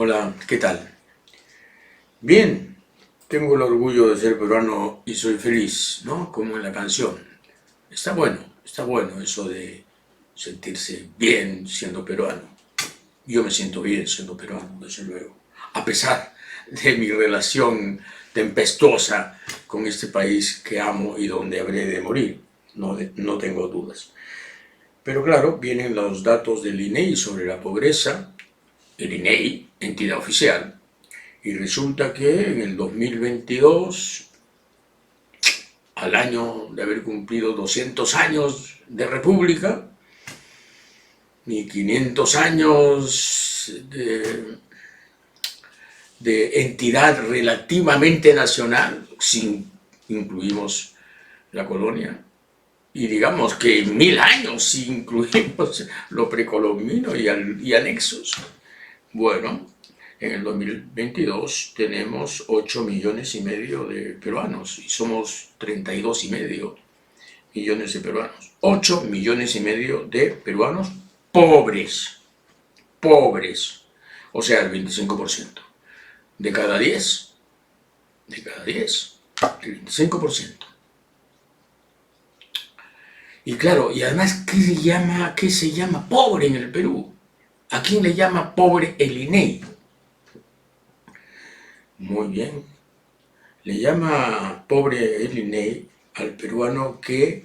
Hola, ¿qué tal? Bien, tengo el orgullo de ser peruano y soy feliz, ¿no? Como en la canción. Está bueno eso de sentirse bien siendo peruano. Yo me siento bien siendo peruano, desde luego. A pesar de mi relación tempestuosa con este país que amo y donde habré de morir, no tengo dudas. Pero claro, vienen los datos del INEI sobre la pobreza, el INEI, entidad oficial. Y resulta que en el 2022, al año de haber cumplido 200 años de república, ni 500 años de entidad relativamente nacional, si incluimos la colonia, y digamos que 1000 años si incluimos lo precolombino y anexos. Bueno, en el 2022 tenemos 8 millones y medio de peruanos y somos 32 y medio millones de peruanos. 8 millones y medio de peruanos pobres, pobres, o sea, el 25%. De cada 10, el 25%. Y claro, y además, ¿qué se llama pobre en el Perú? ¿A quién le llama pobre el INEI? Muy bien, le llama pobre el INEI al peruano que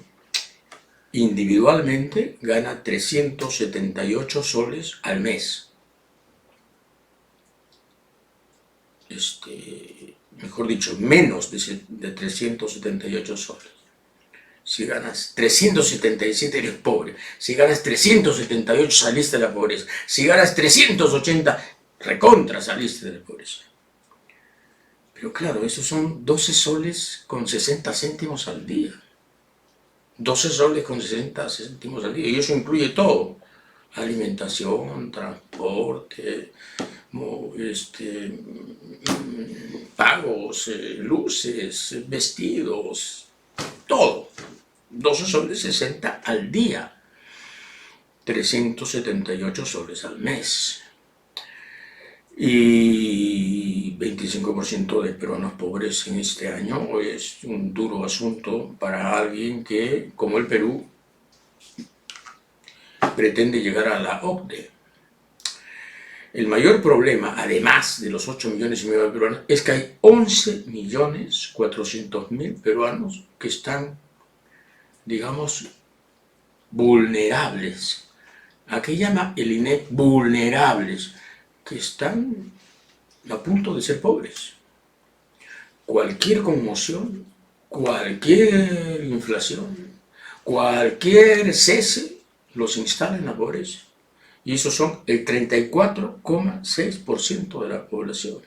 individualmente gana 378 soles al mes. Mejor dicho, menos de 378 soles. Si ganas 377 eres pobre. Si ganas 378 saliste de la pobreza. Si ganas 380, recontra saliste de la pobreza. Pero claro, esos son 12 soles con 60 céntimos al día. 12 soles con 60 céntimos al día. Y eso incluye todo. Alimentación, transporte, pagos, luces, vestidos, todo. 12 soles 60 al día. 378 soles al mes. Y 25% de peruanos pobres en este año es un duro asunto para alguien que, como el Perú, pretende llegar a la OCDE. El mayor problema, además de los 8 millones y medio de peruanos, es que hay 11.400.000 peruanos que están, digamos, vulnerables. ¿A qué llama el INE vulnerables? Que están a punto de ser pobres. Cualquier conmoción, cualquier inflación, cualquier cese los instala en la pobreza. Y esos son el 34,6% de la población.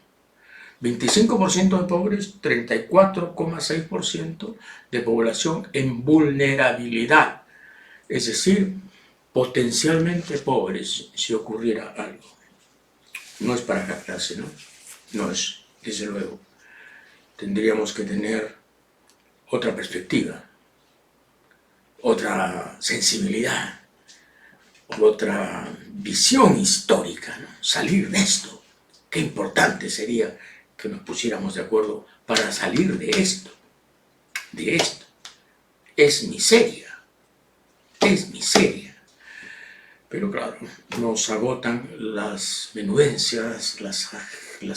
25% de pobres, 34,6% de población en vulnerabilidad. Es decir, potencialmente pobres si ocurriera algo. No es para jactarse, ¿no? No es, desde luego. Tendríamos que tener otra perspectiva, otra sensibilidad, otra visión histórica, ¿no? Salir de esto. Qué importante sería que nos pusiéramos de acuerdo para salir de esto. De esto. Es miseria. Es miseria. Pero claro, nos agotan las menudencias, las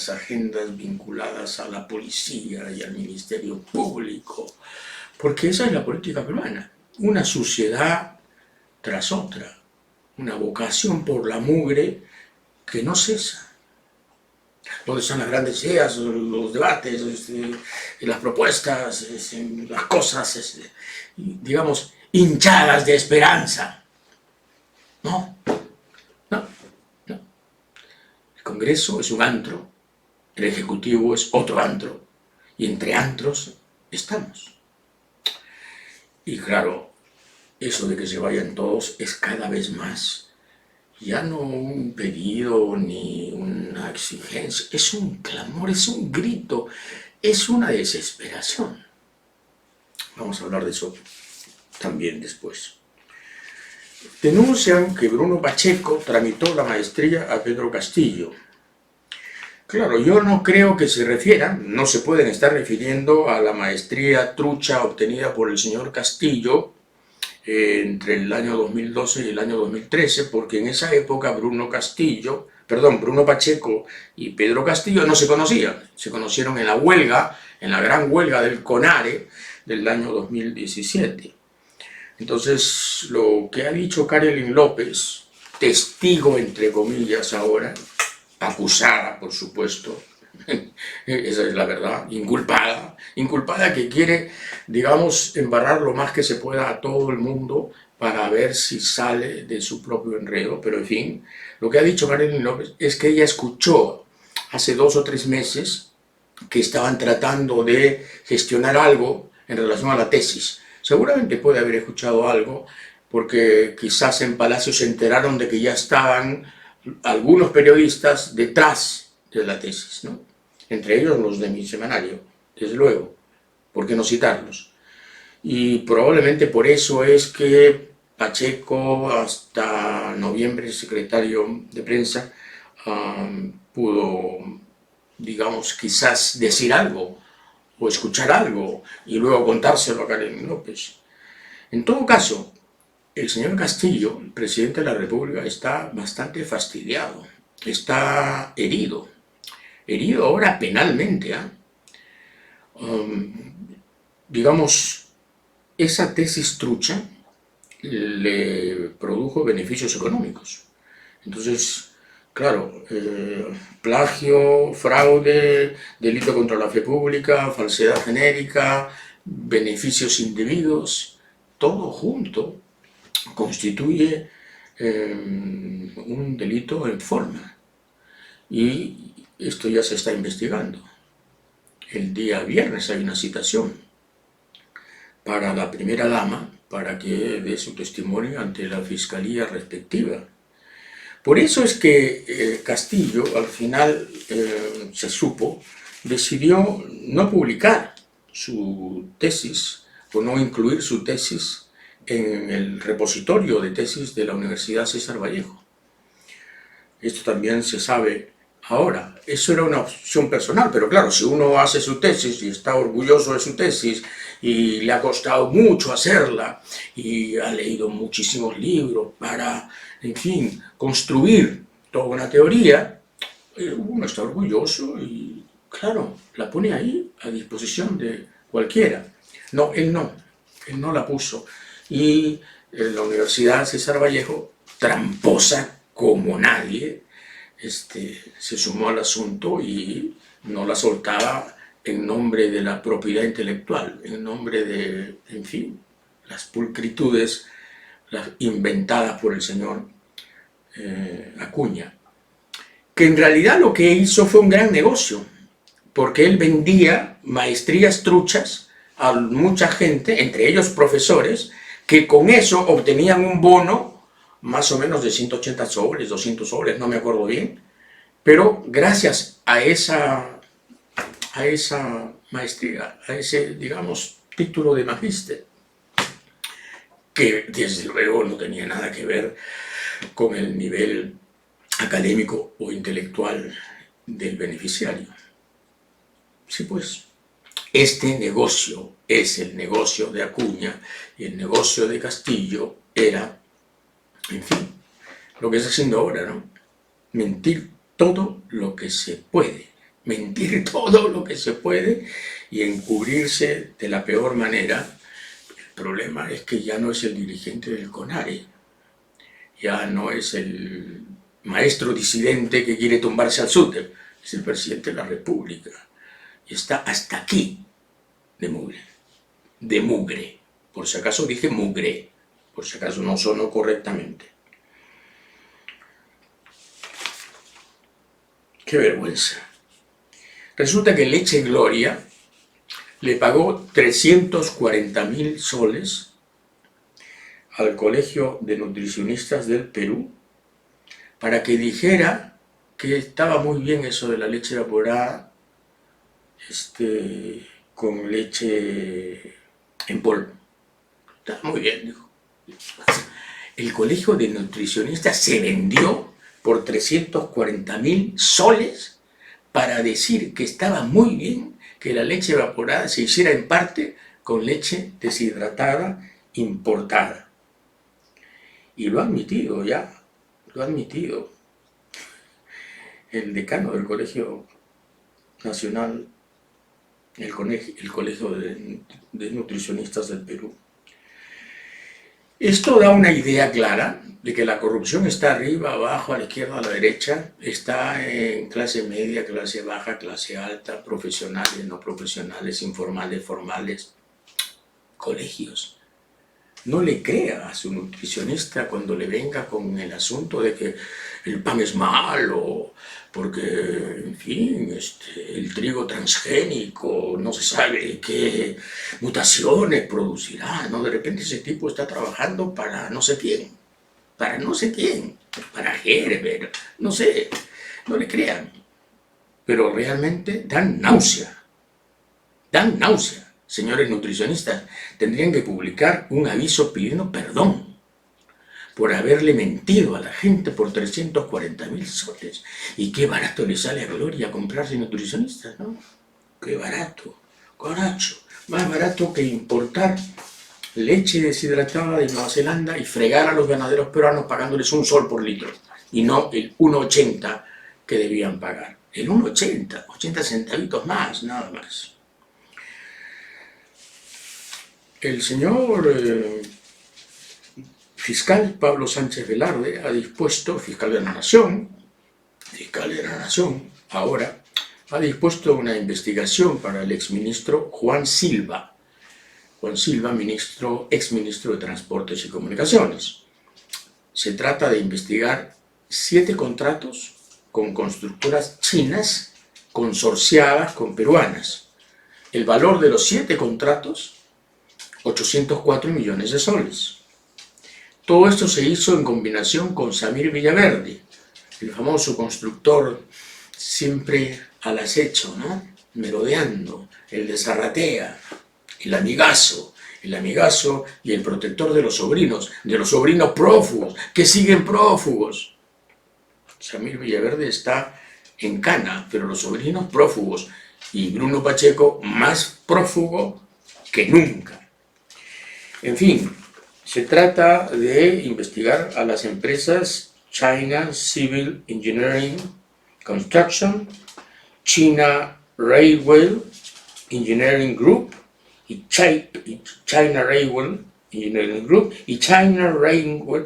agendas vinculadas a la policía y al Ministerio Público, porque esa es la política peruana, una suciedad tras otra, una vocación por la mugre que no cesa. ¿Dónde están las grandes ideas, los debates, las propuestas, las cosas, digamos, hinchadas de esperanza? No, no, no. El Congreso es un antro, el Ejecutivo es otro antro, y entre antros estamos. Y claro, eso de que se vayan todos es cada vez más, ya no un pedido ni una exigencia, es un clamor, es un grito, es una desesperación. Vamos a hablar de eso también después. Denuncian que Bruno Pacheco tramitó la maestría a Pedro Castillo. Claro, yo no creo que se refieran, no se pueden estar refiriendo a la maestría trucha obtenida por el señor Castillo entre el año 2012 y el año 2013, porque en esa época Bruno Pacheco y Pedro Castillo no se conocían, se conocieron en la huelga, en la gran huelga del CONARE del año 2017. Entonces, lo que ha dicho Karelyn López, testigo entre comillas ahora, acusada por supuesto, esa es la verdad, inculpada que quiere, digamos, embarrar lo más que se pueda a todo el mundo para ver si sale de su propio enredo, pero en fin, lo que ha dicho Karelyn López es que ella escuchó hace 2 o 3 meses que estaban tratando de gestionar algo en relación a la tesis. Seguramente puede haber escuchado algo, porque quizás en Palacio se enteraron de que ya estaban algunos periodistas detrás de la tesis, ¿no? Entre ellos los de mi semanario, desde luego, ¿por qué no citarlos? Y probablemente por eso es que Pacheco, hasta noviembre, secretario de prensa, pudo, digamos, quizás decir algo o escuchar algo y luego contárselo a Karelyn López. En todo caso, el señor Castillo, el presidente de la República, está bastante fastidiado, está herido ahora penalmente. Digamos, esa tesis trucha le produjo beneficios económicos. Entonces, claro, plagio, fraude, delito contra la fe pública, falsedad genérica, beneficios indebidos, todo junto constituye un delito en forma. Y esto ya se está investigando. El día viernes hay una citación para la primera dama para que dé su testimonio ante la fiscalía respectiva. Por eso es que Castillo, al final, se supo, decidió no publicar su tesis o no incluir su tesis en el repositorio de tesis de la Universidad César Vallejo. Esto también se sabe ahora. Eso era una opción personal, pero claro, si uno hace su tesis y está orgulloso de su tesis y le ha costado mucho hacerla y ha leído muchísimos libros para, en fin, construir toda una teoría, uno está orgulloso y, claro, la pone ahí a disposición de cualquiera. No, él no la puso. Y la Universidad César Vallejo, tramposa como nadie, se sumó al asunto y no la soltaba en nombre de la propiedad intelectual, en nombre de, en fin, las pulcritudes inventadas por el señor Acuña, que en realidad lo que hizo fue un gran negocio, porque él vendía maestrías truchas a mucha gente, entre ellos profesores, que con eso obtenían un bono más o menos de 180 soles, 200 soles, no me acuerdo bien, pero gracias a esa maestría, a ese, digamos, título de magíster, que desde luego no tenía nada que ver con el nivel académico o intelectual del beneficiario. Sí, pues, este negocio es el negocio de Acuña y el negocio de Castillo era, en fin, lo que está haciendo ahora, ¿no? Mentir todo lo que se puede, mentir todo lo que se puede y encubrirse de la peor manera. El problema es que ya no es el dirigente del CONARE, ya no es el maestro disidente que quiere tumbarse al SUTEP, es el presidente de la República. Y está hasta aquí de mugre. Por si acaso dije mugre, por si acaso no sonó correctamente. ¡Qué vergüenza! Resulta que Leche Gloria le pagó 340.000 soles al Colegio de Nutricionistas del Perú para que dijera que estaba muy bien eso de la leche evaporada con leche en polvo. Estaba muy bien, dijo. El Colegio de Nutricionistas se vendió por 340.000 soles para decir que estaba muy bien que la leche evaporada se hiciera en parte con leche deshidratada importada. Y lo ha admitido ya, lo ha admitido el decano del Colegio Nacional, el Colegio de Nutricionistas del Perú. Esto da una idea clara de que la corrupción está arriba, abajo, a la izquierda, a la derecha, está en clase media, clase baja, clase alta, profesionales, no profesionales, informales, formales, colegios. No le crea a su nutricionista cuando le venga con el asunto de que el pan es malo, porque, en fin, el trigo transgénico no se sabe qué mutaciones producirá, ¿no? De repente ese tipo está trabajando para no sé quién, para Gerber, no sé, no le crean. Pero realmente dan náusea. Señores nutricionistas, tendrían que publicar un aviso pidiendo perdón por haberle mentido a la gente por 340.000 soles. Y qué barato le sale a Gloria comprarse nutricionistas, ¿no? Qué barato, coracho. Más barato que importar leche deshidratada de Nueva Zelanda y fregar a los ganaderos peruanos pagándoles $1 por litro y no el 1,80 que debían pagar. El 1,80, 80 centavitos más, nada más. El señor fiscal Pablo Sánchez Velarde ha dispuesto, fiscal de la Nación, ahora, ha dispuesto una investigación para el exministro Juan Silva. Juan Silva, exministro de Transportes y Comunicaciones. Se trata de investigar 7 contratos con constructoras chinas consorciadas con peruanas. El valor de los 7 contratos, 804 millones de soles. Todo esto se hizo en combinación con Samir Villaverde, el famoso constructor siempre al acecho, ¿no? Merodeando, el de Zarratea, el amigazo y el protector de los sobrinos prófugos, que siguen prófugos. Samir Villaverde está en cana, pero los sobrinos prófugos, y Bruno Pacheco más prófugo que nunca. En fin, se trata de investigar a las empresas China Civil Engineering Construction, China Railway Engineering Group, y China Railway Engineering Group y China Railway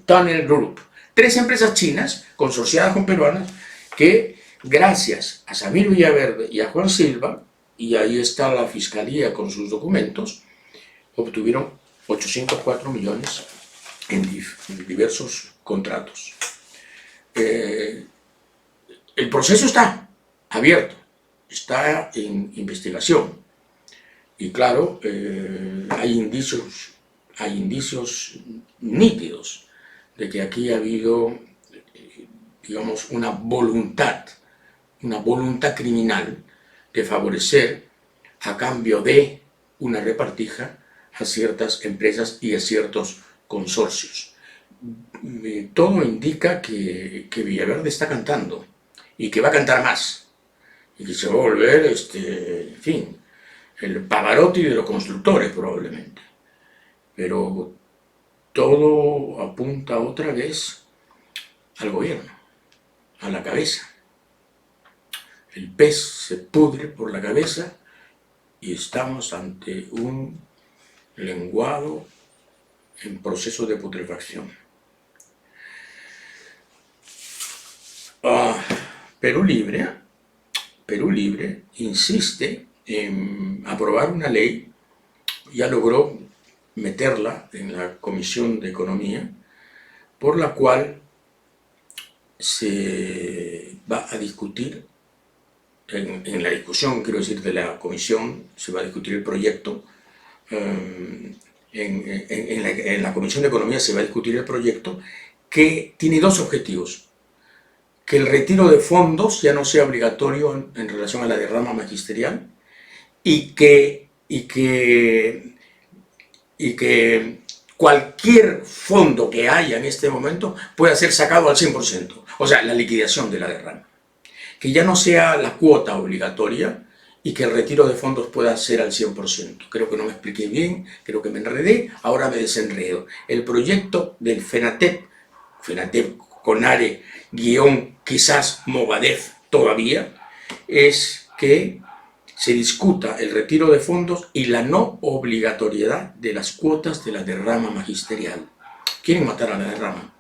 Tunnel Group. 3 empresas chinas consorciadas con peruanas que, gracias a Samir Villaverde y a Juan Silva, y ahí está la fiscalía con sus documentos, obtuvieron 804 millones en diversos contratos. El proceso está abierto, está en investigación. Y claro, hay indicios nítidos de que aquí ha habido, digamos, una voluntad criminal de favorecer a cambio de una repartija a ciertas empresas y a ciertos consorcios. Todo indica que Villaverde está cantando y que va a cantar más y que se va a volver, en fin, el Pavarotti de los constructores probablemente. Pero todo apunta otra vez al gobierno, a la cabeza. El pez se pudre por la cabeza y estamos ante un lenguado en proceso de putrefacción. Perú Libre insiste en aprobar una ley, ya logró meterla en la Comisión de Economía, por la cual se va a discutir, en la discusión, quiero decir, de la Comisión, se va a discutir el proyecto, en la Comisión de Economía se va a discutir el proyecto que tiene 2 objetivos. Que el retiro de fondos ya no sea obligatorio en relación a la derrama magisterial y que cualquier fondo que haya en este momento pueda ser sacado al 100%, o sea, la liquidación de la derrama. que ya no sea la cuota obligatoria y que el retiro de fondos pueda ser al 100%. Creo que no me expliqué bien, creo que me enredé, ahora me desenredo. El proyecto del FENATEP con ARE guión quizás Movadef todavía, es que se discuta el retiro de fondos y la no obligatoriedad de las cuotas de la derrama magisterial. Quieren matar a la derrama,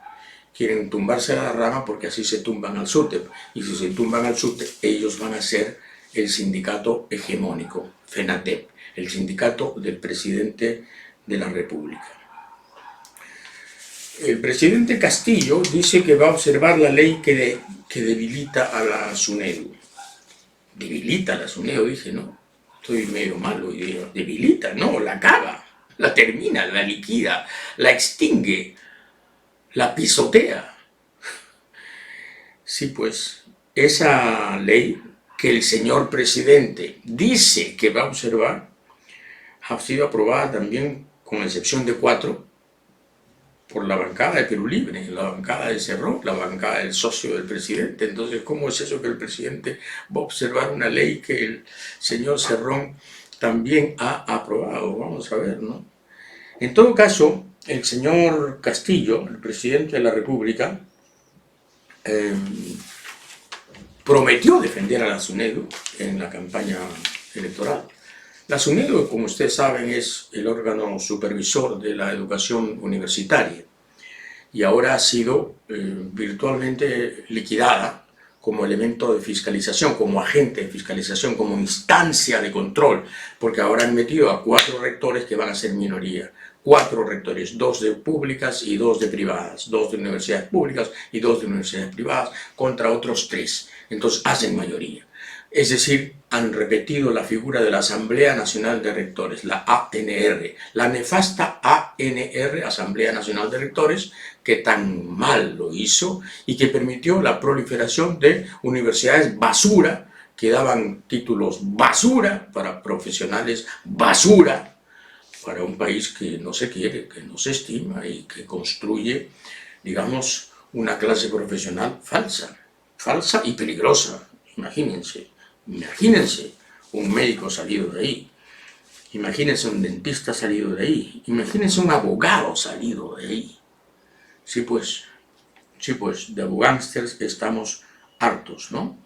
quieren tumbarse a la derrama porque así se tumban al SUTEP, y si se tumban al SUTEP ellos van a ser el sindicato hegemónico, FENATEP, el sindicato del presidente de la República. El presidente Castillo dice que va a observar la ley que debilita a la SUNEDU. Debilita a la SUNEDU, dije, ¿no? Estoy medio malo y digo, debilita, no, la acaba, la termina, la liquida, la extingue, la pisotea. Sí, pues, esa ley que el señor presidente dice que va a observar ha sido aprobada también, con excepción de 4, por la bancada de Perú Libre, la bancada de Cerrón, la bancada del socio del presidente. Entonces, ¿cómo es eso que el presidente va a observar una ley que el señor Cerrón también ha aprobado? Vamos a ver, ¿no? En todo caso, el señor Castillo, el presidente de la República, prometió defender a la SUNEDU en la campaña electoral. La SUNEDU, como ustedes saben, es el órgano supervisor de la educación universitaria y ahora ha sido virtualmente liquidada como elemento de fiscalización, como agente de fiscalización, como instancia de control, porque ahora han metido a 4 rectores que van a ser minoría. 4 rectores, 2 de públicas y 2 de privadas, 2 de universidades públicas y 2 de universidades privadas, contra otros 3. Entonces hacen mayoría. Es decir, han repetido la figura de la Asamblea Nacional de Rectores, la ANR, la nefasta ANR, Asamblea Nacional de Rectores, que tan mal lo hizo y que permitió la proliferación de universidades basura, que daban títulos basura para profesionales basura, para un país que no se quiere, que no se estima y que construye, digamos, una clase profesional falsa y peligrosa. Imagínense un médico salido de ahí, imagínense un dentista salido de ahí, imagínense un abogado salido de ahí. Sí pues, de abogángsters estamos hartos, ¿no?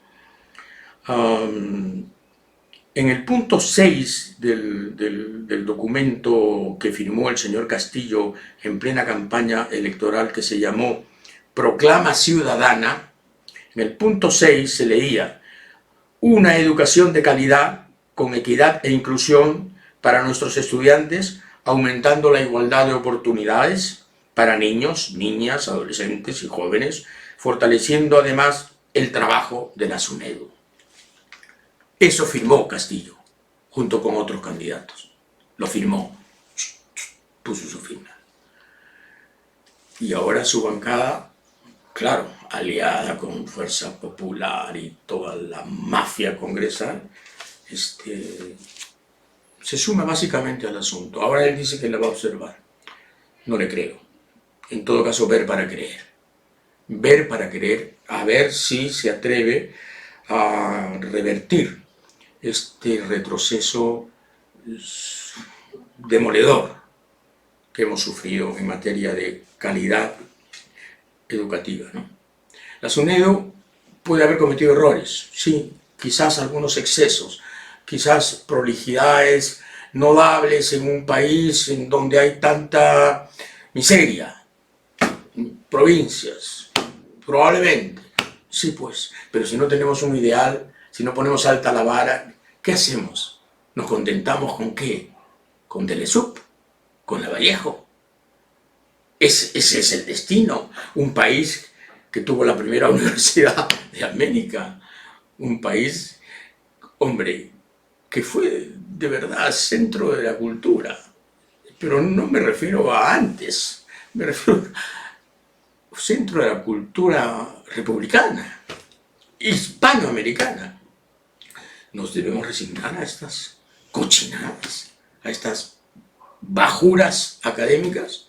En el punto 6 del documento que firmó el señor Castillo en plena campaña electoral, que se llamó Proclama Ciudadana, en el punto 6 se leía: una educación de calidad, con equidad e inclusión para nuestros estudiantes, aumentando la igualdad de oportunidades para niños, niñas, adolescentes y jóvenes, fortaleciendo además el trabajo de la SUNEDU. Eso firmó Castillo, junto con otros candidatos. Lo firmó, puso su firma. Y ahora su bancada, claro, aliada con Fuerza Popular y toda la mafia congresal, se suma básicamente al asunto. Ahora él dice que la va a observar. No le creo. En todo caso, ver para creer. Ver para creer, a ver si se atreve a revertir este retroceso demoledor que hemos sufrido en materia de calidad educativa, ¿no? La SUNEDU puede haber cometido errores, sí, quizás algunos excesos, quizás prolijidades notables en un país en donde hay tanta miseria, provincias, probablemente, sí pues, pero si no tenemos un ideal, si no ponemos alta la vara, ¿qué hacemos? ¿Nos contentamos con qué? ¿Con Telesup? ¿Con Lavallejo? Ese es el destino. Un país que tuvo la primera universidad de América, un país, hombre, que fue de verdad centro de la cultura, pero no me refiero a antes, me refiero al centro de la cultura republicana, hispanoamericana. Nos debemos resignar a estas cochinadas, a estas bajuras académicas.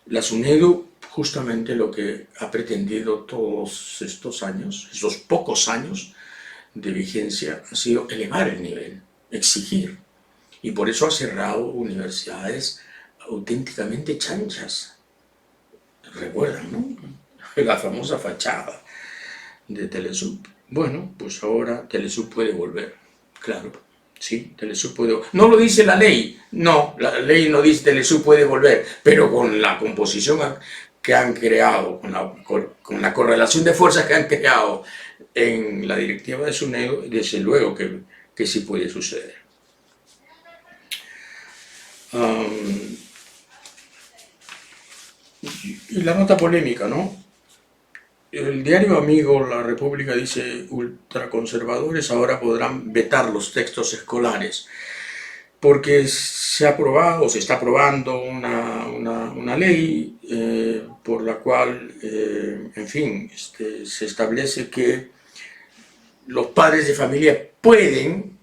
La SUNEDU justamente lo que ha pretendido todos estos años, estos pocos años de vigencia, ha sido elevar el nivel, exigir. Y por eso ha cerrado universidades auténticamente chanchas. Recuerdan, ¿no? La famosa fachada de Telesub. Bueno, pues ahora Telesub puede volver, claro. Sí, Telesub puede... No lo dice la ley, no, la ley no dice Telesub puede volver, pero con la composición que han creado, con la correlación de fuerzas que han creado en la directiva de SUNEDU, desde luego que sí puede suceder. Y la nota polémica, ¿no? El diario amigo La República dice: ultraconservadores ahora podrán vetar los textos escolares porque se ha aprobado o se está aprobando una ley por la cual, en fin, se establece que los padres de familia pueden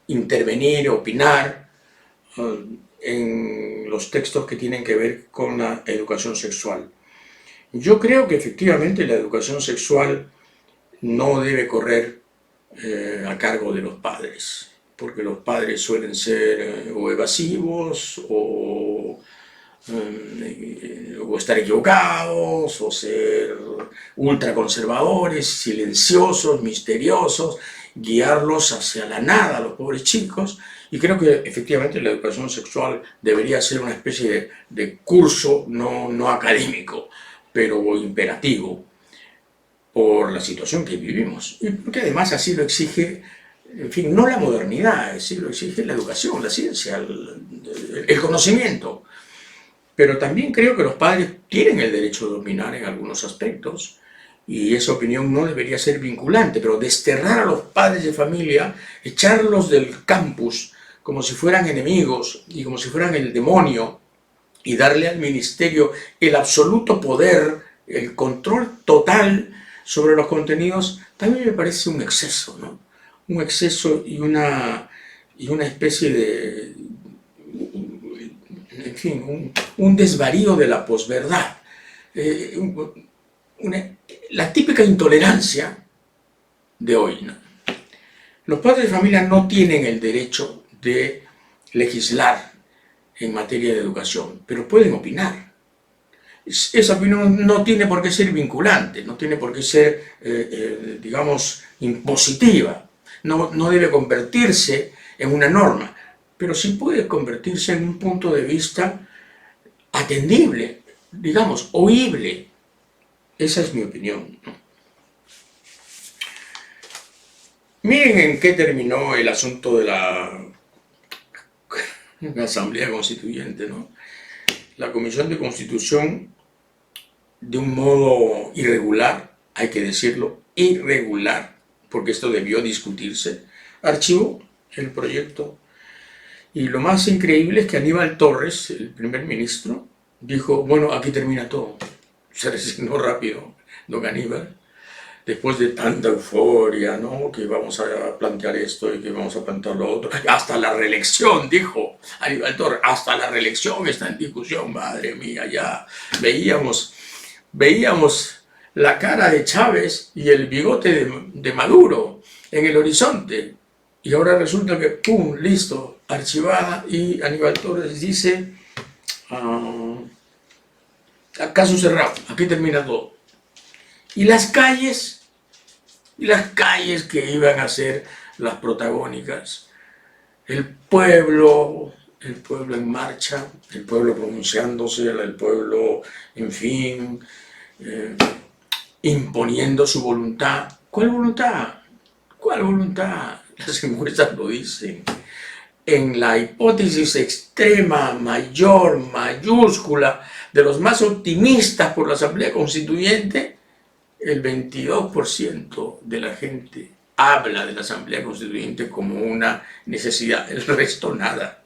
intervenir, opinar en los textos que tienen que ver con la educación sexual. Yo creo que efectivamente la educación sexual no debe correr a cargo de los padres, porque los padres suelen ser o evasivos o estar equivocados o ser ultraconservadores, silenciosos, misteriosos, guiarlos hacia la nada a los pobres chicos. Y creo que efectivamente la educación sexual debería ser una especie de curso no académico, pero imperativo por la situación que vivimos. Y porque además así lo exige, en fin, no la modernidad, así lo exige la educación, la ciencia, el conocimiento. Pero también creo que los padres tienen el derecho de opinar en algunos aspectos y esa opinión no debería ser vinculante, pero desterrar a los padres de familia, echarlos del campus como si fueran enemigos y como si fueran el demonio y darle al ministerio el absoluto poder, el control total sobre los contenidos, también me parece un exceso, ¿no? Un exceso y una especie de, en fin, un desvarío de la posverdad. La típica intolerancia de hoy, ¿no? Los padres de familia no tienen el derecho de legislar en materia de educación, pero pueden opinar. Esa opinión no tiene por qué ser vinculante, no tiene por qué ser, digamos, impositiva, no debe convertirse en una norma, pero sí puede convertirse en un punto de vista atendible, digamos, oíble. Esa es mi opinión, ¿no? Miren en qué terminó el asunto de la Asamblea Constituyente, ¿no? La Comisión de Constitución, de un modo irregular, hay que decirlo, irregular, porque esto debió discutirse, archivó el proyecto. Y lo más increíble es que Aníbal Torres, el primer ministro, dijo: bueno, aquí termina todo. Se resignó rápido don Aníbal, después de tanta euforia, ¿no? Que vamos a plantear esto y que vamos a plantear lo otro. Hasta la reelección, dijo Aníbal Torres, hasta la reelección está en discusión. Madre mía, ya veíamos la cara de Chávez y el bigote de Maduro en el horizonte. Y ahora resulta que, ¡pum!, listo, archivada, y Aníbal Torres dice: caso cerrado, aquí termina todo. Y las calles que iban a ser las protagónicas, el pueblo en marcha, el pueblo pronunciándose, el pueblo, en fin, imponiendo su voluntad. ¿Cuál voluntad? ¿Cuál voluntad? Las encuestas lo dicen. En la hipótesis extrema, mayor, mayúscula, de los más optimistas por la Asamblea Constituyente, el 22% de la gente habla de la Asamblea Constituyente como una necesidad, el resto nada.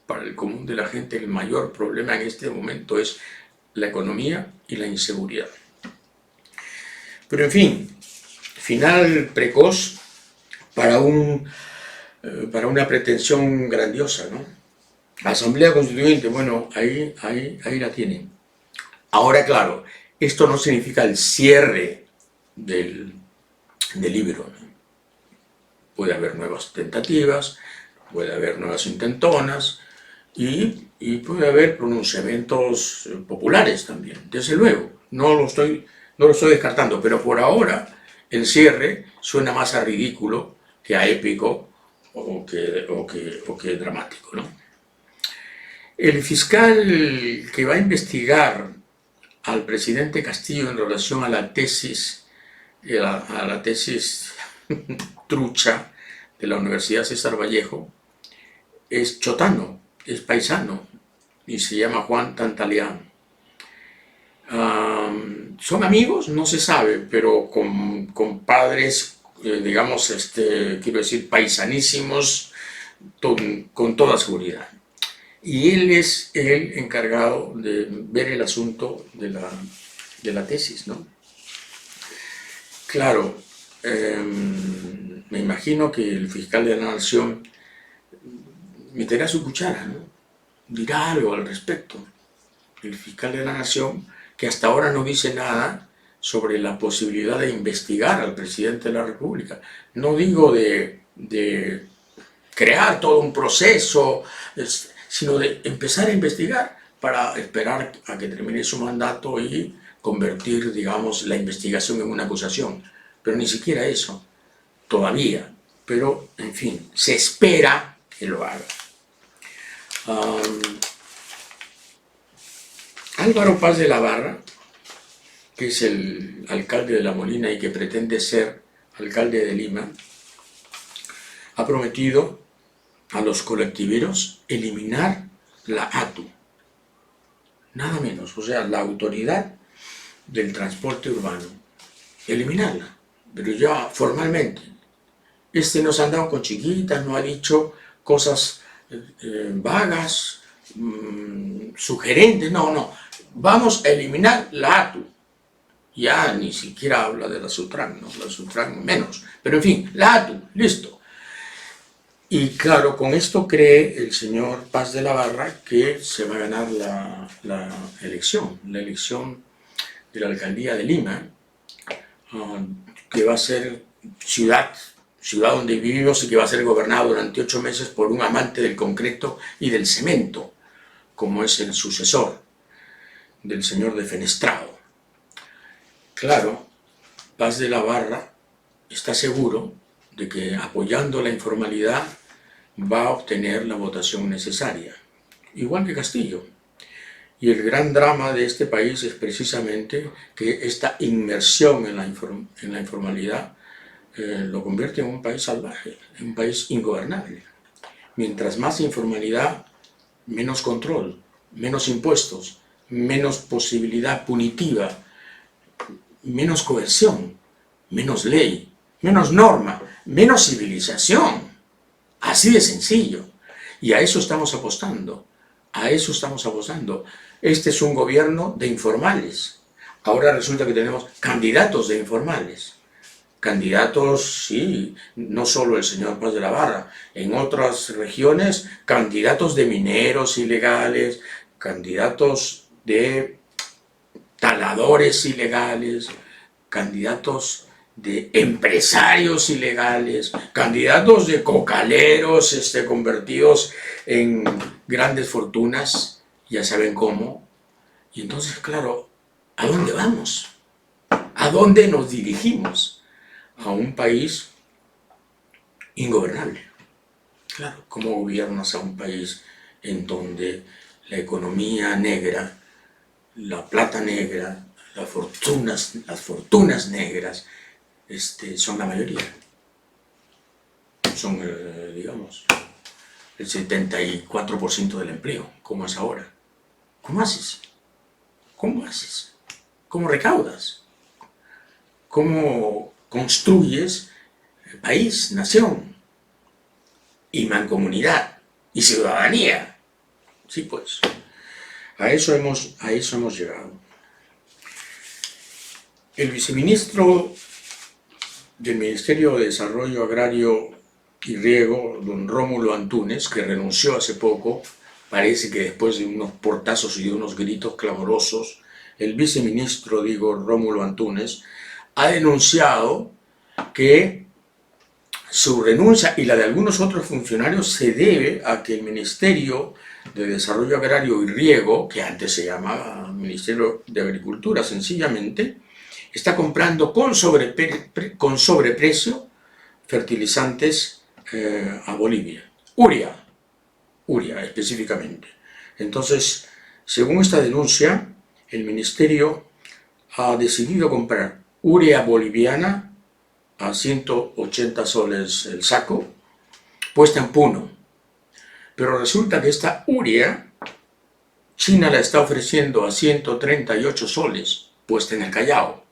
Para el común de la gente el mayor problema en este momento es la economía y la inseguridad. Pero en fin, final precoz para una pretensión grandiosa, ¿no? Asamblea Constituyente, bueno, ahí la tienen. Ahora, claro, esto no significa el cierre del libro, ¿no? Puede haber nuevas tentativas, puede haber nuevas intentonas y puede haber pronunciamientos populares también, desde luego. No lo estoy descartando, pero por ahora el cierre suena más a ridículo que a épico o que dramático, ¿no? El fiscal que va a investigar al presidente Castillo en relación a la tesis, trucha de la Universidad César Vallejo, es chotano, es paisano, y se llama Juan Tantalián. ¿Son amigos? No se sabe, pero con padres, digamos, quiero decir, paisanísimos, con toda seguridad. Y él es el encargado de ver el asunto de la tesis, ¿no? Claro, me imagino que el fiscal de la Nación meterá su cuchara, ¿no? Dirá algo al respecto. El fiscal de la Nación, que hasta ahora no dice nada sobre la posibilidad de investigar al presidente de la República. No digo de crear todo un proceso, sino de empezar a investigar para esperar a que termine su mandato y convertir, digamos, la investigación en una acusación. Pero ni siquiera eso, todavía. Pero, en fin, se espera que lo haga. Álvaro Paz de la Barra, que es el alcalde de La Molina y que pretende ser alcalde de Lima, ha prometido a los colectiveros eliminar la ATU, nada menos, o sea, la autoridad del transporte urbano, eliminarla, pero ya formalmente. No se ha andado con chiquitas, no ha dicho cosas vagas, sugerentes, no, vamos a eliminar la ATU. Ya ni siquiera habla de la Sutran, ¿no? La Sutran menos, pero en fin, la ATU, listo. Y claro, con esto cree el señor Paz de la Barra que se va a ganar la elección de la alcaldía de Lima, que va a ser ciudad donde vivimos y que va a ser gobernado durante 8 meses por un amante del concreto y del cemento, como es el sucesor del señor Defenestrado. Claro, Paz de la Barra está seguro de que apoyando la informalidad va a obtener la votación necesaria, igual que Castillo. Y el gran drama de este país es precisamente que esta inmersión en la informalidad lo convierte en un país salvaje, en un país ingobernable. Mientras más informalidad, menos control, menos impuestos, menos posibilidad punitiva, menos coerción, menos ley, menos norma, menos civilización. Así de sencillo. Y a eso estamos apostando. A eso estamos apostando. Este es un gobierno de informales. Ahora resulta que tenemos candidatos de informales. Candidatos, sí, no solo el señor Paz de la Barra. En otras regiones, candidatos de mineros ilegales, candidatos de taladores ilegales, candidatos de empresarios ilegales, candidatos de cocaleros convertidos en grandes fortunas, ya saben cómo. Y entonces, claro, ¿a dónde vamos? ¿A dónde nos dirigimos? A un país ingobernable. Claro, ¿cómo gobiernas a un país en donde la economía negra, la plata negra, las fortunas negras, son la mayoría? Son, digamos, el 74% del empleo. ¿Cómo es ahora? ¿Cómo haces? ¿Cómo haces? ¿Cómo recaudas? ¿Cómo construyes país, nación, y mancomunidad, y ciudadanía? Sí, pues, a eso hemos llegado. El viceministro del Ministerio de Desarrollo Agrario y Riego, don Rómulo Antúnez, que renunció hace poco, parece que después de unos portazos y de unos gritos clamorosos el viceministro, Rómulo Antunes, ha denunciado que su renuncia y la de algunos otros funcionarios se debe a que el Ministerio de Desarrollo Agrario y Riego, que antes se llamaba Ministerio de Agricultura sencillamente, está comprando con sobreprecio fertilizantes a Bolivia. Uria específicamente. Entonces, según esta denuncia, el Ministerio ha decidido comprar urea boliviana a 180 soles el saco, puesta en Puno. Pero resulta que esta urea, China la está ofreciendo a 138 soles, puesta en el Callao.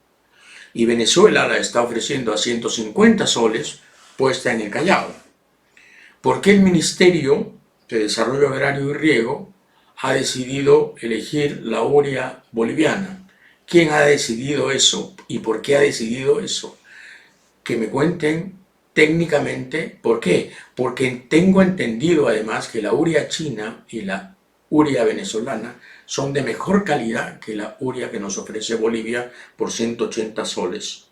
Y Venezuela la está ofreciendo a 150 soles, puesta en el Callao. ¿Por qué el Ministerio de Desarrollo Agrario y Riego ha decidido elegir la urea boliviana? ¿Quién ha decidido eso y por qué ha decidido eso? Que me cuenten técnicamente por qué. Porque tengo entendido además que la urea china y la urea venezolana son de mejor calidad que la urea que nos ofrece Bolivia por 180 soles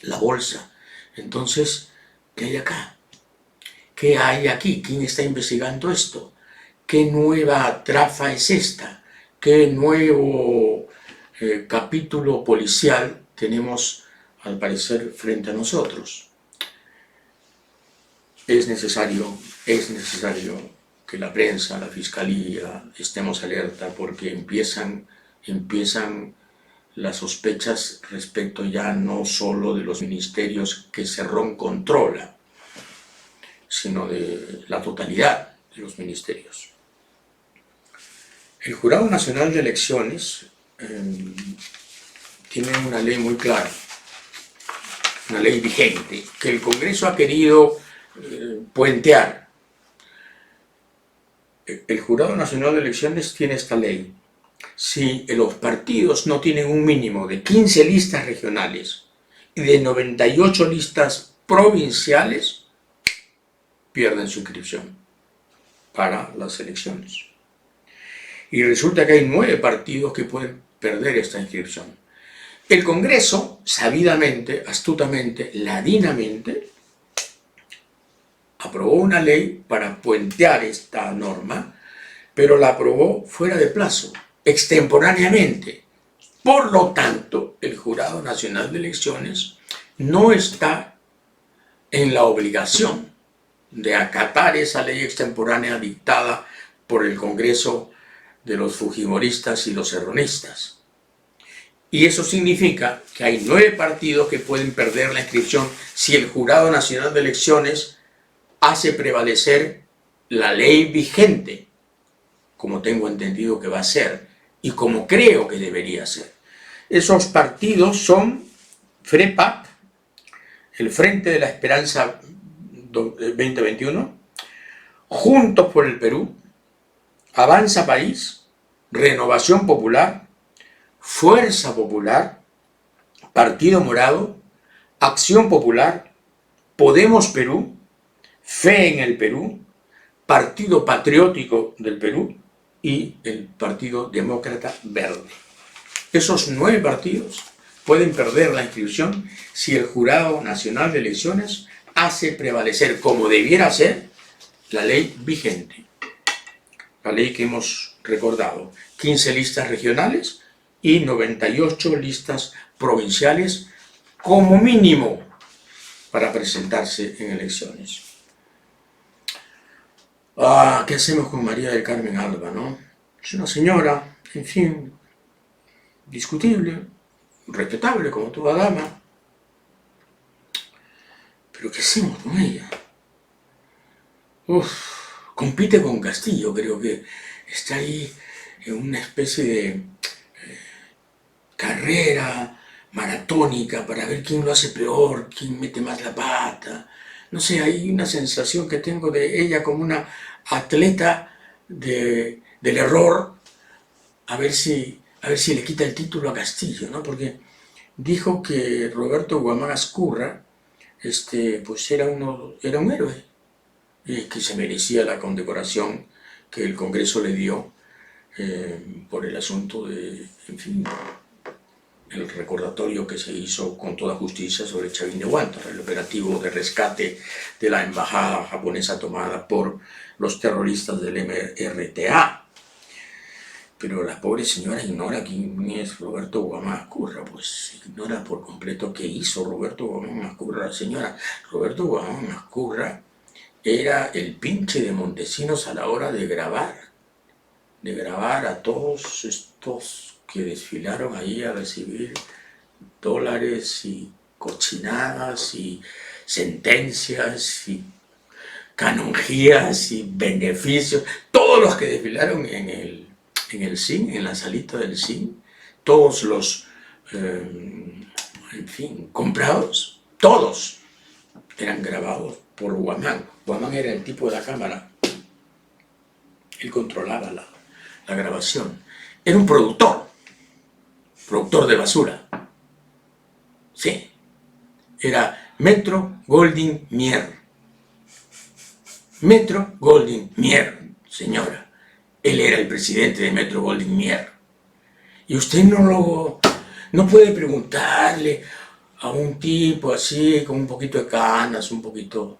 la bolsa. Entonces, ¿qué hay acá? ¿Qué hay aquí? ¿Quién está investigando esto? ¿Qué nueva trafa es esta? ¿Qué nuevo capítulo policial tenemos al parecer frente a nosotros? Es necesario que la prensa, la fiscalía, estemos alerta porque empiezan las sospechas respecto ya no solo de los ministerios que Cerrón controla, sino de la totalidad de los ministerios. El Jurado Nacional de Elecciones tiene una ley muy clara, una ley vigente, que el Congreso ha querido puentear. El Jurado Nacional de Elecciones tiene esta ley. Si los partidos no tienen un mínimo de 15 listas regionales y de 98 listas provinciales, pierden su inscripción para las elecciones. Y resulta que hay 9 partidos que pueden perder esta inscripción. El Congreso, sabidamente, astutamente, ladinamente, aprobó una ley para puentear esta norma, pero la aprobó fuera de plazo, extemporáneamente. Por lo tanto, el Jurado Nacional de Elecciones no está en la obligación de acatar esa ley extemporánea dictada por el Congreso de los fujimoristas y los cerronistas. Y eso significa que hay 9 partidos que pueden perder la inscripción si el Jurado Nacional de Elecciones hace prevalecer la ley vigente, como tengo entendido que va a ser, y como creo que debería ser. Esos partidos son FREPAP, el Frente de la Esperanza 2021, Juntos por el Perú, Avanza País, Renovación Popular, Fuerza Popular, Partido Morado, Acción Popular, Podemos Perú, Fe en el Perú, Partido Patriótico del Perú y el Partido Demócrata Verde. Esos 9 partidos pueden perder la inscripción si el Jurado Nacional de Elecciones hace prevalecer, como debiera ser, la ley vigente. La ley que hemos recordado, 15 listas regionales y 98 listas provinciales como mínimo para presentarse en elecciones. ¿Qué hacemos con María del Carmen Alba, no? Es una señora, en fin, discutible, respetable como toda dama, pero ¿qué hacemos con ella? Compite con Castillo, creo que está ahí en una especie de carrera maratónica para ver quién lo hace peor, quién mete más la pata. No sé, hay una sensación que tengo de ella como una atleta del error, a ver si le quita el título a Castillo, ¿no? Porque dijo que Roberto Guamán Curra pues era un héroe y que se merecía la condecoración que el Congreso le dio por el asunto de, en fin, el recordatorio que se hizo con toda justicia sobre Chavín de Huántar, el operativo de rescate de la embajada japonesa tomada por los terroristas del MRTA. Pero la pobre señora ignora quién es Roberto Guamán Mascurra, pues ignora por completo qué hizo Roberto Guamán Mascurra. La señora Roberto Guamán Mascurra era el pinche de Montesinos a la hora de grabar a todos estos que desfilaron ahí a recibir dólares y cochinadas y sentencias y canonjías y beneficios, todos los que desfilaron en el CIN, en la salita del CIN, todos los, en fin, comprados, todos eran grabados por Guamán. Guamán era el tipo de la cámara, él controlaba la grabación. Era un productor de basura. Sí, era Metro Goldwyn Mayer. Metro Goldwyn Mayer, señora. Él era el presidente de Metro Goldwyn Mayer. Y usted no puede preguntarle a un tipo así, con un poquito de canas, un poquito...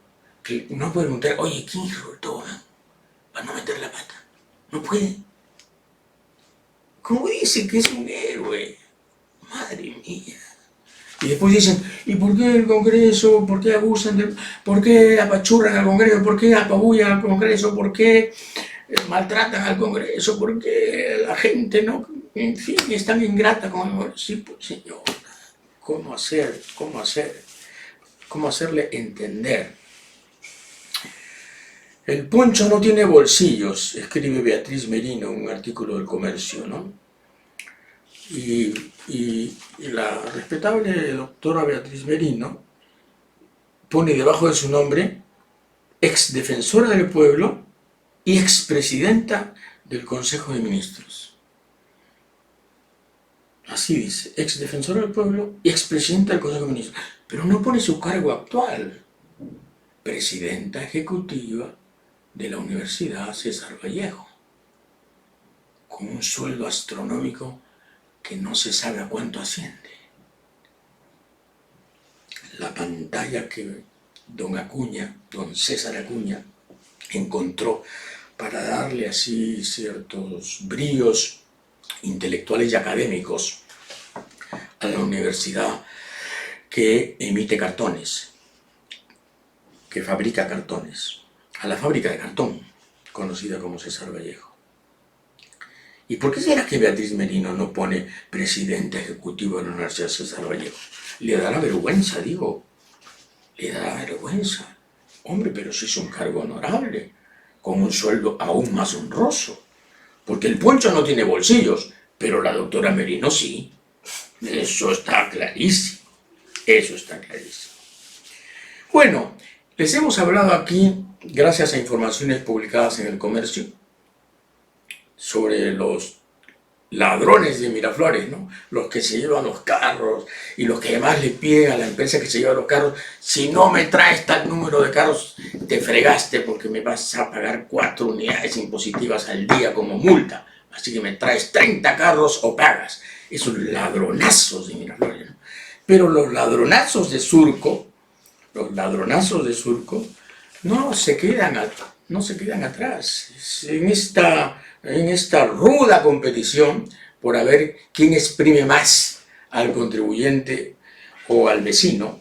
No puede preguntar, oye, ¿quién es Roberto Guamán? Para no meter la pata. No puede. ¿Cómo dice que es un héroe? Madre mía. Y después dicen, ¿y por qué el Congreso? ¿Por qué abusan? ¿Por qué apachurran al Congreso? ¿Por qué apabullan al Congreso? ¿Por qué maltratan al Congreso? ¿Por qué la gente no? En fin, es tan ingrata con el Congreso. Sí, pues señor, ¿cómo hacerle entender? El poncho no tiene bolsillos, escribe Beatriz Merino en un artículo del Comercio, ¿no? Y la respetable doctora Beatriz Merino pone debajo de su nombre ex defensora del pueblo y expresidenta del Consejo de Ministros. Así dice, ex defensora del pueblo y expresidenta del Consejo de Ministros. Pero no pone su cargo actual, presidenta ejecutiva de la Universidad César Vallejo, con un sueldo astronómico que no se sabe a cuánto asciende. La pantalla que don César Acuña, encontró para darle así ciertos bríos intelectuales y académicos a la universidad que emite cartones, que fabrica cartones, a la fábrica de cartón, conocida como César Vallejo. ¿Y por qué será que Beatriz Merino no pone presidente ejecutivo de la Universidad César Vallejo? Le dará vergüenza, digo. Le dará vergüenza. Hombre, pero si es un cargo honorable, con un sueldo aún más honroso. Porque el poncho no tiene bolsillos, pero la doctora Merino sí. Eso está clarísimo. Eso está clarísimo. Bueno, les hemos hablado aquí, gracias a informaciones publicadas en el Comercio, sobre los ladrones de Miraflores, ¿no? Los que se llevan los carros y los que además le piden a la empresa que se lleva los carros, si no me traes tal número de carros, te fregaste porque me vas a pagar 4 unidades impositivas al día como multa. Así que me traes 30 carros o pagas. Esos ladronazos de Miraflores, ¿no? Pero los ladronazos de Surco no se quedan atrás. En esta ruda competición por a ver quién exprime más al contribuyente o al vecino,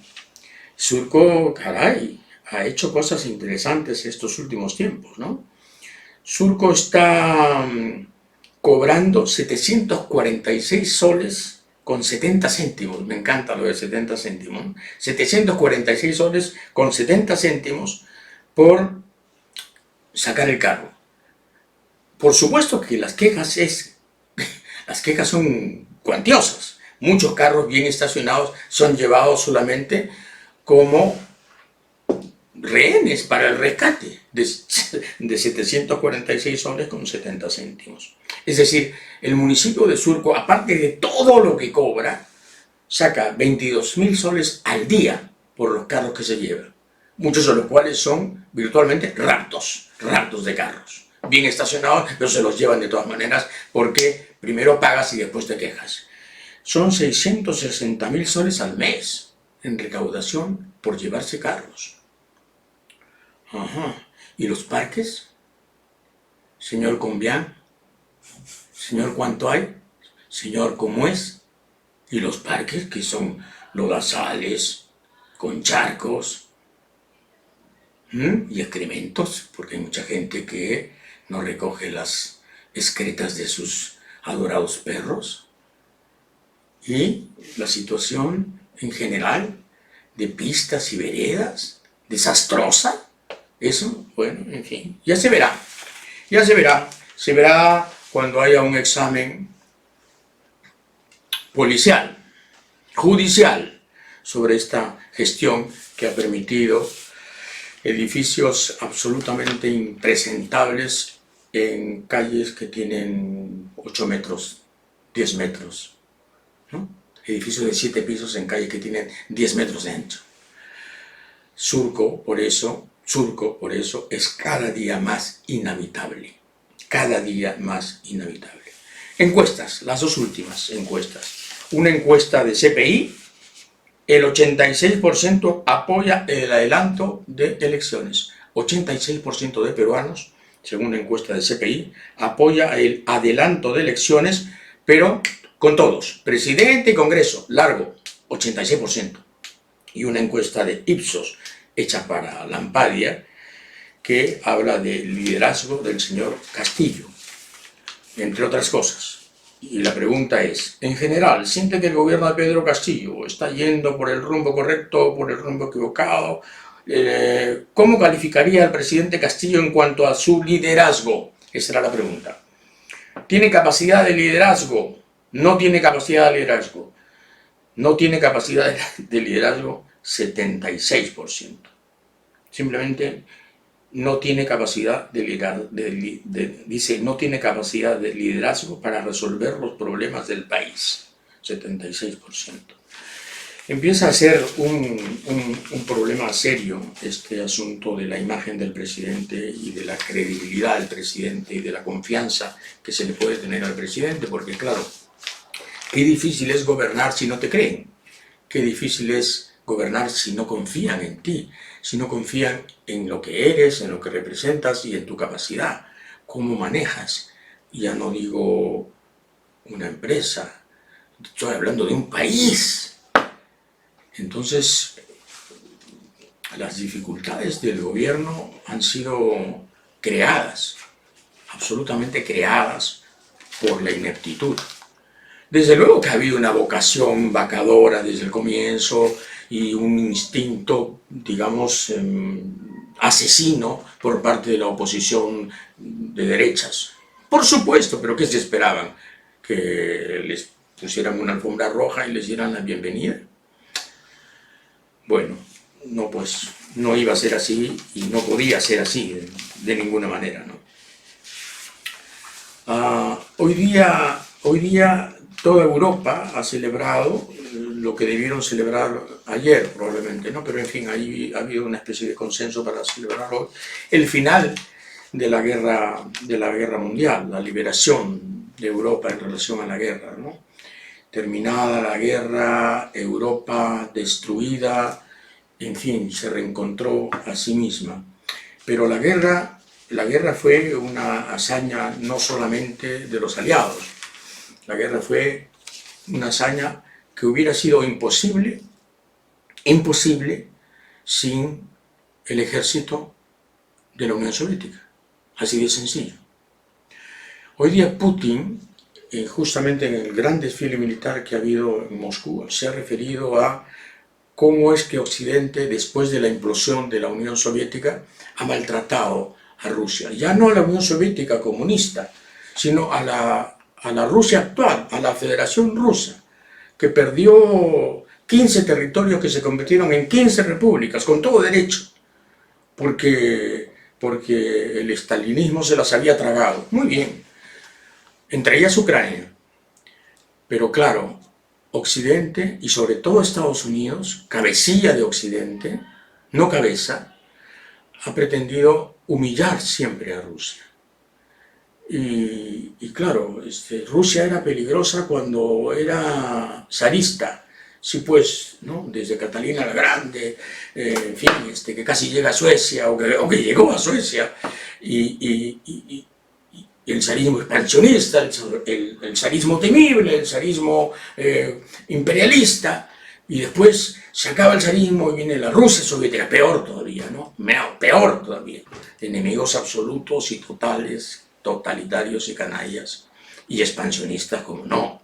Surco, caray, ha hecho cosas interesantes estos últimos tiempos, ¿no? Surco está cobrando 746 soles con 70 céntimos, me encanta lo de 70 céntimos, 746 soles con 70 céntimos por sacar el carro. Por supuesto que las quejas son cuantiosas. Muchos carros bien estacionados son llevados solamente como rehenes para el rescate de 746 soles con 70 céntimos. Es decir, el municipio de Surco, aparte de todo lo que cobra, saca 22.000 soles al día por los carros que se llevan. Muchos de los cuales son virtualmente raptos de carros. Bien estacionados, pero se los llevan de todas maneras porque primero pagas y después te quejas. son 660.000 soles al mes en recaudación por llevarse carros. Ajá. ¿Y los parques? Señor Combián, señor, ¿cuánto hay? Señor, ¿cómo es? ¿Y los parques, que son lodazales, con charcos y excrementos? Porque hay mucha gente que no recoge las excretas de sus adorados perros. Y la situación en general de pistas y veredas, desastrosa. Eso, bueno, en fin, ya se verá. Ya se verá cuando haya un examen policial, judicial, sobre esta gestión que ha permitido edificios absolutamente impresentables en calles que tienen 8 metros, 10 metros, ¿no? Edificios de 7 pisos en calles que tienen 10 metros de ancho. Surco, por eso, es cada día más inhabitable. Cada día más inhabitable. Encuestas, las dos últimas encuestas. Una encuesta de CPI, el 86% apoya el adelanto de elecciones. 86% de peruanos, según la encuesta de CPI, apoya el adelanto de elecciones, pero con todos, presidente y Congreso, largo, 86%. Y una encuesta de Ipsos, hecha para Lampadia, que habla del liderazgo del señor Castillo, entre otras cosas. Y la pregunta es, en general, ¿siente que el gobierno de Pedro Castillo está yendo por el rumbo correcto o por el rumbo equivocado? ¿Cómo calificaría al presidente Castillo en cuanto a su liderazgo? Esa era la pregunta. ¿Tiene capacidad de liderazgo? No tiene capacidad de liderazgo. No tiene capacidad de liderazgo 76%. Simplemente no tiene capacidad de liderazgo, dice, no tiene capacidad de liderazgo para resolver los problemas del país. 76%. Empieza a ser un problema serio este asunto de la imagen del presidente y de la credibilidad del presidente y de la confianza que se le puede tener al presidente, porque claro, qué difícil es gobernar si no te creen, qué difícil es gobernar si no confían en ti, si no confían en lo que eres, en lo que representas y en tu capacidad, cómo manejas. Ya no digo una empresa, estoy hablando de un país. Entonces, las dificultades del gobierno han sido creadas, absolutamente creadas por la ineptitud. Desde luego que ha habido una vocación vacadora desde el comienzo y un instinto, digamos, asesino por parte de la oposición de derechas. Por supuesto, pero ¿qué se esperaban? ¿Que les pusieran una alfombra roja y les dieran la bienvenida? Bueno, no, pues no iba a ser así y no podía ser así de ninguna manera, ¿no? Hoy día toda Europa ha celebrado lo que debieron celebrar ayer probablemente, ¿no? Pero en fin, ahí ha habido una especie de consenso para celebrar hoy el final de la guerra mundial, la liberación de Europa en relación a la guerra, ¿no? Terminada la guerra, Europa destruida, en fin, se reencontró a sí misma. Pero la guerra fue una hazaña no solamente de los aliados, la guerra fue una hazaña que hubiera sido imposible sin el ejército de la Unión Soviética, así de sencillo. Hoy día Putin, justamente en el gran desfile militar que ha habido en Moscú, se ha referido a cómo es que Occidente, después de la implosión de la Unión Soviética, ha maltratado a Rusia. Ya no a la Unión Soviética comunista, sino a la Rusia actual, a la Federación Rusa, que perdió 15 territorios que se convirtieron en 15 repúblicas, con todo derecho, porque el estalinismo se las había tragado. Muy bien, entre ellas Ucrania. Pero claro, Occidente, y sobre todo Estados Unidos, cabecilla de Occidente, no cabeza, ha pretendido humillar siempre a Rusia. Y claro, Rusia era peligrosa cuando era zarista. Sí, pues, ¿no? Desde Catalina la Grande, en fin, que casi llega a Suecia, o que llegó a Suecia, y el zarismo expansionista, el zarismo temible, el zarismo imperialista, y después se acaba el zarismo y viene la Rusia soviética, peor todavía, ¿no? Peor todavía. Enemigos absolutos y totales, totalitarios y canallas, y expansionistas, como no.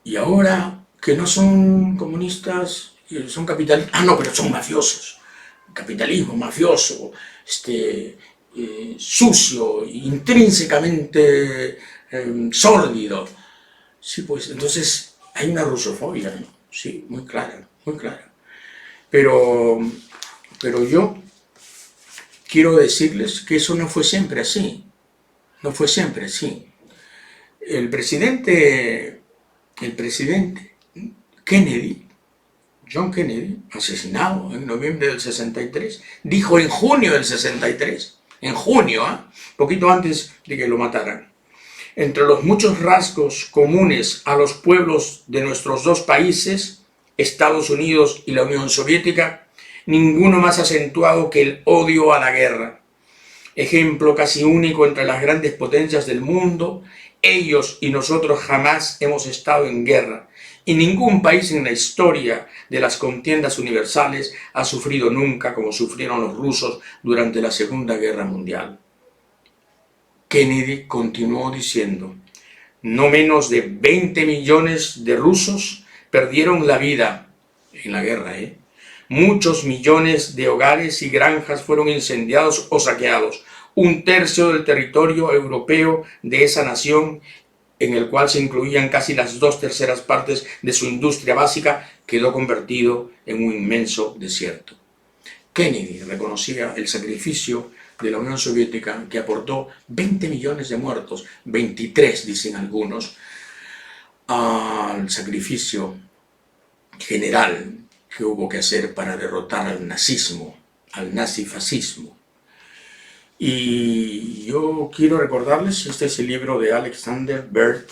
Y ahora que no son comunistas, son capitalistas, no, pero son mafiosos. Capitalismo mafioso, sucio, intrínsecamente sórdido. Sí, pues entonces hay una rusofobia, ¿no? Sí, muy clara, muy clara. Pero, pero yo quiero decirles que eso no fue siempre así. No fue siempre así. El presidente Kennedy, John Kennedy, asesinado en noviembre del 63, dijo en junio del 63, en junio, poquito antes de que lo mataran: entre los muchos rasgos comunes a los pueblos de nuestros dos países, Estados Unidos y la Unión Soviética, ninguno más acentuado que el odio a la guerra. Ejemplo casi único entre las grandes potencias del mundo, ellos y nosotros jamás hemos estado en guerra, y ningún país en la historia de las contiendas universales ha sufrido nunca como sufrieron los rusos durante la Segunda Guerra Mundial. Kennedy continuó diciendo: no menos de 20 millones de rusos perdieron la vida en la guerra, Muchos millones de hogares y granjas fueron incendiados o saqueados. Un tercio del territorio europeo de esa nación, en el cual se incluían casi las 2/3 partes de su industria básica, quedó convertido en un inmenso desierto. Kennedy reconocía el sacrificio de la Unión Soviética, que aportó 20 millones de muertos, 23 dicen algunos, al sacrificio general que hubo que hacer para derrotar al nazismo, al nazifascismo. Y yo quiero recordarles, este es el libro de Alexander Bert.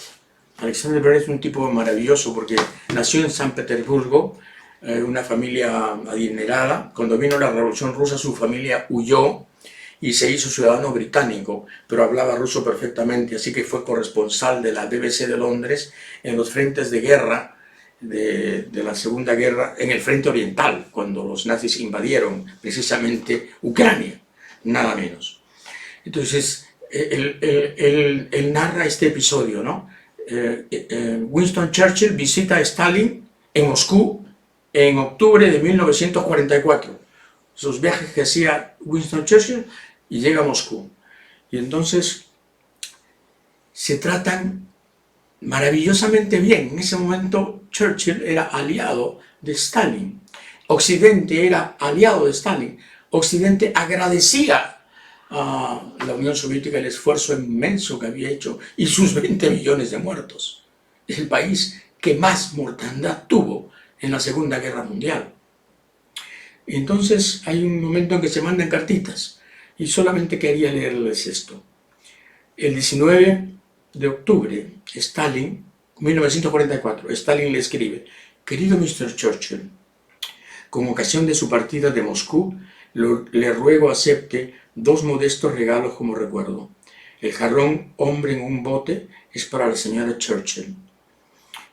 Alexander Bert es un tipo maravilloso porque nació en San Petersburgo, una familia adinerada. Cuando vino la Revolución Rusa, su familia huyó y se hizo ciudadano británico, pero hablaba ruso perfectamente, así que fue corresponsal de la BBC de Londres en los frentes de guerra de la Segunda Guerra, en el frente oriental, cuando los nazis invadieron precisamente Ucrania, nada menos. Entonces, él narra este episodio, ¿no? Winston Churchill visita a Stalin en Moscú en octubre de 1944. Esos viajes que hacía Winston Churchill, y llega a Moscú. Y entonces se tratan maravillosamente bien. En ese momento Churchill era aliado de Stalin. Occidente era aliado de Stalin. Occidente agradecía a la Unión Soviética el esfuerzo inmenso que había hecho y sus 20 millones de muertos. Es el país que más mortandad tuvo en la Segunda Guerra Mundial. Y entonces hay un momento en que se mandan cartitas, y solamente quería leerles esto. El 19 de octubre, Stalin, 1944, Stalin le escribe: querido Mr. Churchill, con ocasión de su partida de Moscú, le ruego acepte 2 modestos regalos como recuerdo. El jarrón Hombre en un bote es para la señora Churchill,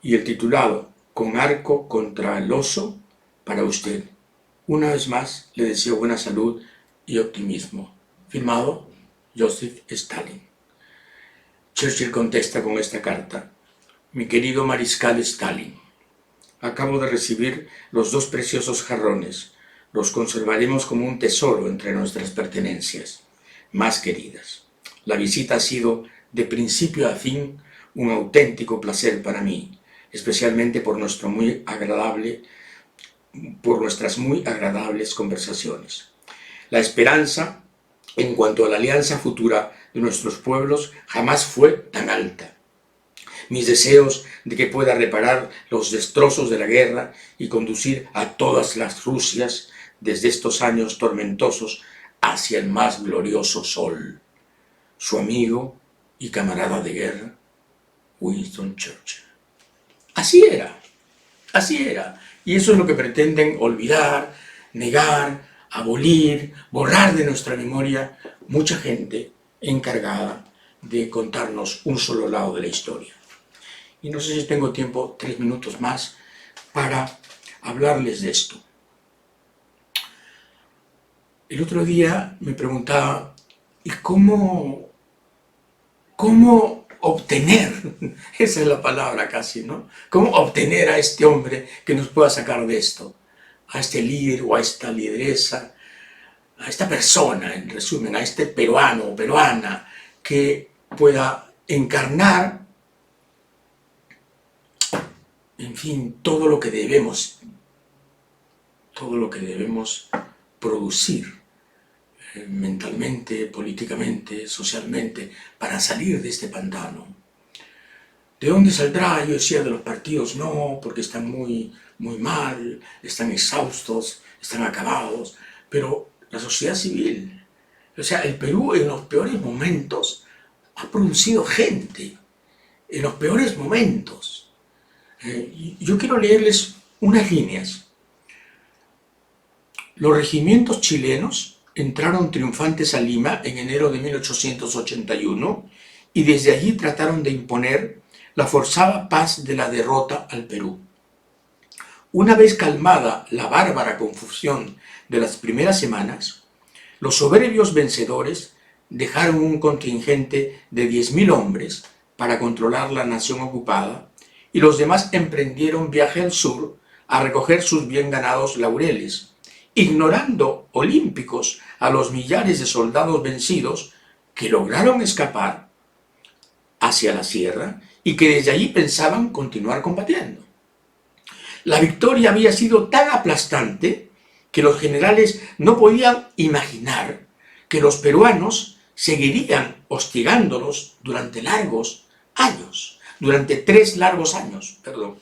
y el titulado Con arco contra el oso para usted. Una vez más le deseo buena salud y optimismo. Firmado Joseph Stalin. Churchill contesta con esta carta: mi querido mariscal Stalin, acabo de recibir los 2 preciosos jarrones. Los conservaremos como un tesoro entre nuestras pertenencias más queridas. La visita ha sido de principio a fin un auténtico placer para mí, especialmente por nuestras muy agradables conversaciones. La esperanza en cuanto a la alianza futura de nuestros pueblos jamás fue tan alta. Mis deseos de que pueda reparar los destrozos de la guerra y conducir a todas las Rusias desde estos años tormentosos hacia el más glorioso sol. su amigo y camarada de guerra, Winston Churchill. Así era, así era. Y eso es lo que pretenden olvidar, negar, abolir, borrar de nuestra memoria mucha gente encargada de contarnos un solo lado de la historia. Y no sé si tengo tiempo, 3 minutos más, para hablarles de esto. El otro día me preguntaba, ¿y cómo obtener? Esa es la palabra casi, ¿no? ¿Cómo obtener a este hombre que nos pueda sacar de esto? A este líder o a esta lideresa, a esta persona, en resumen, a este peruano o peruana que pueda encarnar, en fin, todo lo que debemos producir mentalmente, políticamente, socialmente, para salir de este pantano. ¿De dónde saldrá? Yo decía de los partidos, no, porque están muy mal, están exhaustos, están acabados, pero la sociedad civil, o sea, el Perú en los peores momentos ha producido gente, en los peores momentos. Yo quiero leerles unas líneas. Los regimientos chilenos entraron triunfantes a Lima en enero de 1881 y desde allí trataron de imponer la forzada paz de la derrota al Perú. Una vez calmada la bárbara confusión de las primeras semanas, los soberbios vencedores dejaron un contingente de 10.000 hombres para controlar la nación ocupada y los demás emprendieron viaje al sur a recoger sus bien ganados laureles, ignorando olímpicos a los millares de soldados vencidos que lograron escapar hacia la sierra y que desde allí pensaban continuar combatiendo. La victoria había sido tan aplastante que los generales no podían imaginar que los peruanos seguirían hostigándolos durante largos años, durante 3 largos años, perdón.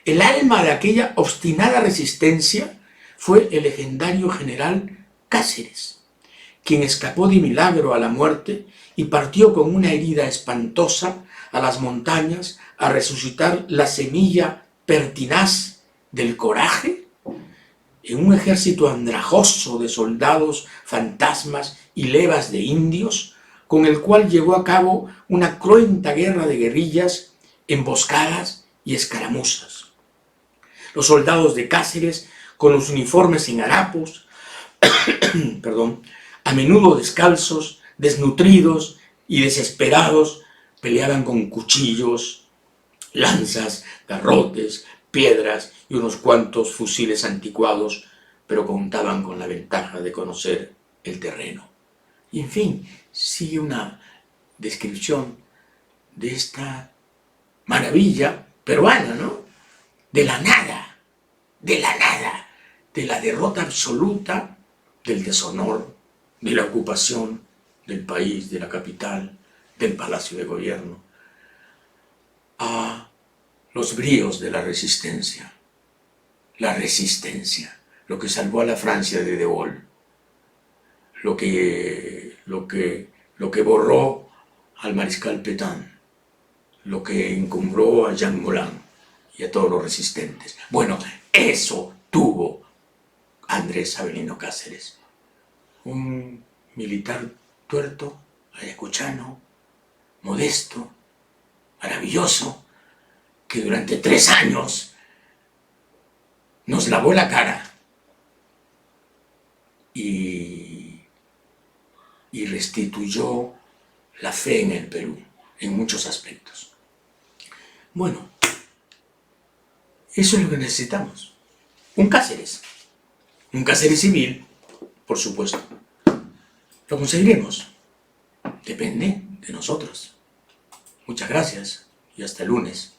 El alma de aquella obstinada resistencia fue el legendario general Cáceres, quien escapó de milagro a la muerte y partió con una herida espantosa a las montañas a resucitar la semilla pertinaz del coraje en un ejército andrajoso de soldados, fantasmas y levas de indios, con el cual llevó a cabo una cruenta guerra de guerrillas, emboscadas y escaramuzas. Los soldados de Cáceres, con los uniformes en harapos, a menudo descalzos, desnutridos y desesperados, peleaban con cuchillos, lanzas, garrotes, piedras y unos cuantos fusiles anticuados, pero contaban con la ventaja de conocer el terreno. Y en fin, sigue una descripción de esta maravilla peruana, ¿no? De la nada, de la derrota absoluta, del deshonor, de la ocupación del país, de la capital, del Palacio de Gobierno, a los bríos de la resistencia, lo que salvó a la Francia de De Gaulle, lo que borró al mariscal Pétain, lo que encumbró a Jean Moulin y a todos los resistentes. Bueno, eso tuvo Andrés Avelino Cáceres, un militar tuerto, ayacuchano, modesto, maravilloso, que durante 3 años nos lavó la cara y restituyó la fe en el Perú, en muchos aspectos. Bueno, eso es lo que necesitamos. Un Cáceres civil, por supuesto. ¿Lo conseguiremos? Depende de nosotros. Muchas gracias y hasta el lunes.